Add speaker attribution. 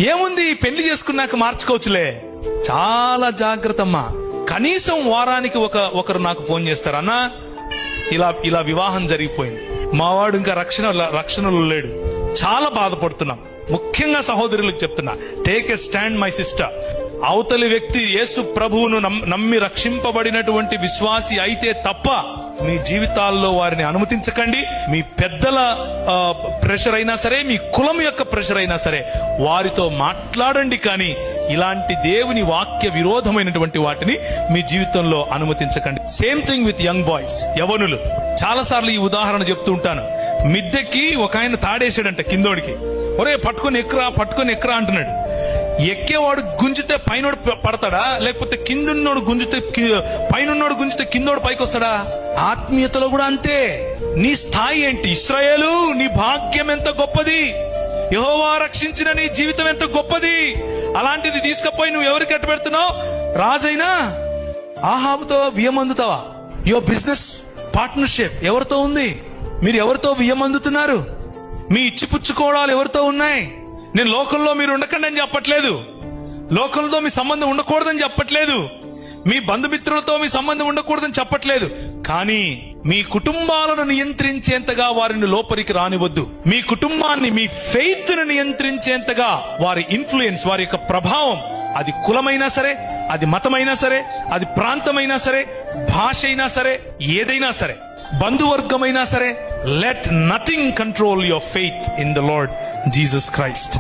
Speaker 1: ఏముంది, పెళ్లి చేసుకున్నాక మార్చుకోవచ్చులే. చాలా జాగ్రత్త అమ్మా. కనీసం వారానికి ఒకరు నాకు ఫోన్ చేస్తారు, అన్నా ఇలా వివాహం జరిగిపోయింది, మావాడు ఇంకా రక్షణలో లేడు, చాలా బాధపడుతున్నాం. ముఖ్యంగా సహోదరులకు చెప్తున్నా, take a stand my sister. అవతలి వ్యక్తి యేసు ప్రభువును నమ్మి రక్షింపబడినటువంటి విశ్వాసి అయితే తప్ప మీ జీవితాల్లో వారిని అనుమతించకండి. మీ పెద్దల ప్రెషర్ అయినా సరే, మీ కులం యొక్క ప్రెషర్ అయినా సరే వారితో మాట్లాడండి, కానీ ఇలాంటి దేవుని వాక్య విరోధమైనటువంటి వాటిని మీ జీవితంలో అనుమతించకండి. Same thing with young boys, యవనులు. చాలా సార్లు ఈ ఉదాహరణ చెప్తూ ఉంటాను. మిద్దెకి ఒక ఆయన తాడేసాడంట కిందోడికి. ఒరే పట్టుకొని ఎక్కరా అంటున్నాడు. ఎక్కేవాడు గుంజితే పైనోడు పడతాడా, లేకపోతే కిందున్నోడు పైనున్నోడు గుంజితే కిందోడు పైకి వస్తాడా? ఆత్మీయతలో కూడా అంతే. నీ స్థాయి ఏంటి? ఇశ్రాయేలు, నీ భాగ్యం ఎంత గొప్పది, యెహోవా రక్షించిన నీ జీవితం ఎంత గొప్పది. అలాంటిది తీసుకుపోయి నువ్వు ఎవరికి అట్టు పెడుతున్నావు? రాజైనా ఆహాబుతో బియ్యం అందుతావా? యువర్ బిజినెస్ పార్ట్నర్షిప్ ఎవరితో ఉంది? మీరు ఎవరితో బియ్యం అందుతున్నారు? మీ ఇచ్చిపుచ్చుకోవడాలు ఎవరితో ఉన్నాయి? నేను లోకంలో మీరు ఉండకండి అని చెప్పట్లేదు, లోకంలో మీ సంబంధం ఉండకూడదని చెప్పట్లేదు, మీ బంధుమిత్రులతో మీ సంబంధం ఉండకూడదని చెప్పట్లేదు. కానీ మీ కుటుంబాలను నియంత్రించేంతగా వారిని లోపలికి రానివద్దు. మీ కుటుంబాన్ని, మీ ఫెయిత్ ను నియంత్రించేంతగా వారి ఇన్ఫ్లుయెన్స్, వారి యొక్క ప్రభావం, అది కులమైనా సరే, అది మతమైనా సరే, అది ప్రాంతమైనా సరే, భాష అయినా సరే, ఏదైనా సరే, బంధువర్గమైనా సరే, let nothing control your faith in the lord Jesus Christ.